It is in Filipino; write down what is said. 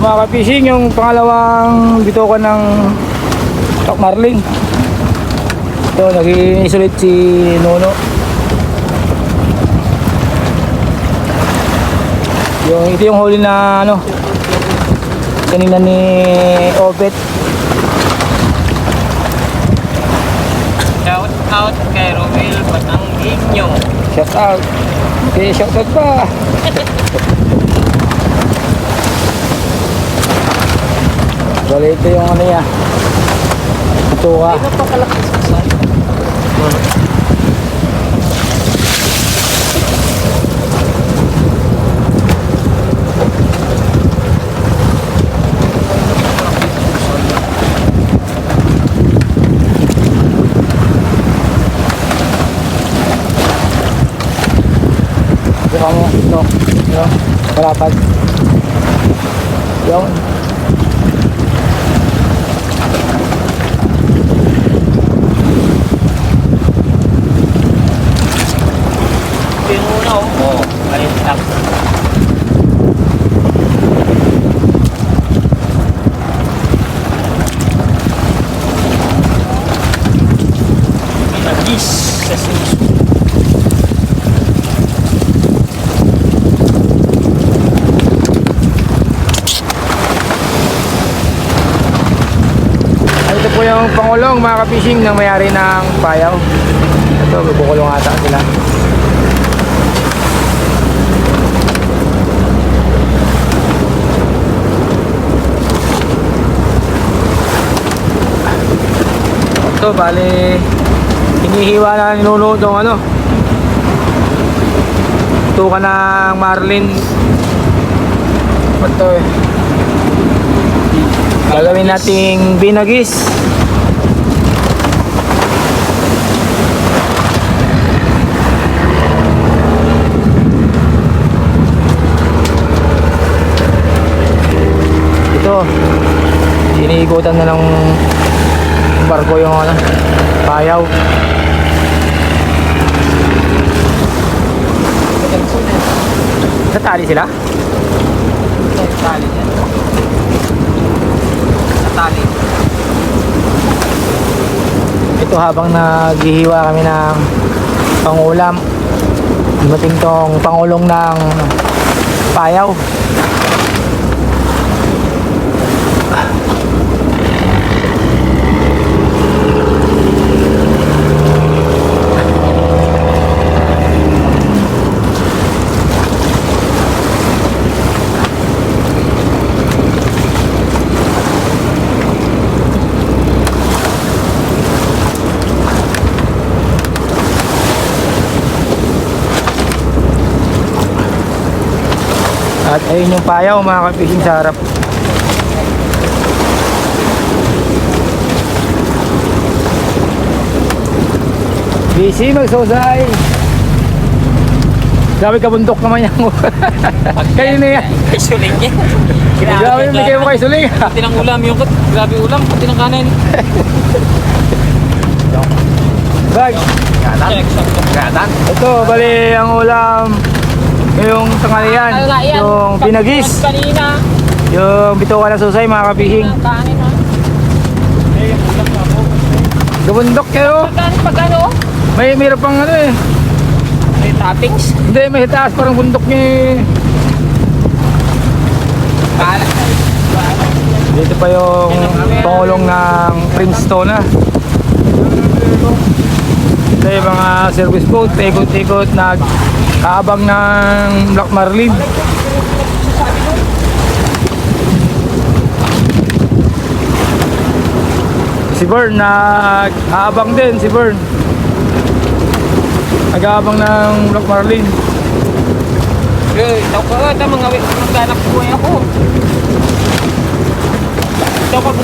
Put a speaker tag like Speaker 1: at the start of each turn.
Speaker 1: mga ka-fishing, yung pangalawang bitukan ng Black Marlin. Ito, nag-iisulit si Nono. Ito yung huli na ano, kanina ni Obet.
Speaker 2: Shout out kay Romel Patanginyo.
Speaker 1: Shout out. Okay, shout out pa. Bali, ito yung ano niya. Ito ka.
Speaker 2: Ito pa kalaki sa saan.
Speaker 1: Buka mo. Ito. Ito. Malapad. Yung.
Speaker 2: Pinuno. Oo. Ayun lang. Pinagis sa suso.
Speaker 1: Ito po yung pangulong mga ka-fishing ng may-ari ng Payaw. Ito, bukulong ata sila. Ito, bali hinihiwa na ninunood ng ano, tuka ng Marlin. Ito eh, gagawin nating binagis. Ito, iniikutan na ng barko yung ano, Payaw. Sa tali sila?
Speaker 2: Sa tali yan. Sa tali.
Speaker 1: Ito habang naghihiwa kami ng pangulam, dumating tong pangulong ng Payaw. At ayun yung Payaw mga ka-fishing sa harap. Busy magsusay. Grabe kabundok naman yan. Kayo na yan.
Speaker 2: Kay Suling yan.
Speaker 1: Grabe yung bigay mo kay Suling.
Speaker 2: Pati ng ulam yung kot. Grabe ulam. Pati ng kanin.
Speaker 1: Bag.
Speaker 2: Gatan.
Speaker 1: Ito, bali ang ulam. Yung tanghalian. Yung binagis.
Speaker 2: Kanina.
Speaker 1: Yung bituka ng susay mga ka-fishing.
Speaker 2: Kanin ha.
Speaker 1: Gabundok kayo.
Speaker 2: Kanin pagkano?
Speaker 1: May mayroon pang ano eh.
Speaker 2: May toppings.
Speaker 1: Hindi, may taas parang bundok niya eh. Dito pa yung pangulong ng Princeton na. Ito yung mga service boat, ikot-ikot, nag-aabang ng Black Marlin. Si Vern, nag-aabang din si Vern. Nag-aabang ng Black Marlin.
Speaker 2: Itaw ka, mga maghanap buhay ako. Itaw ka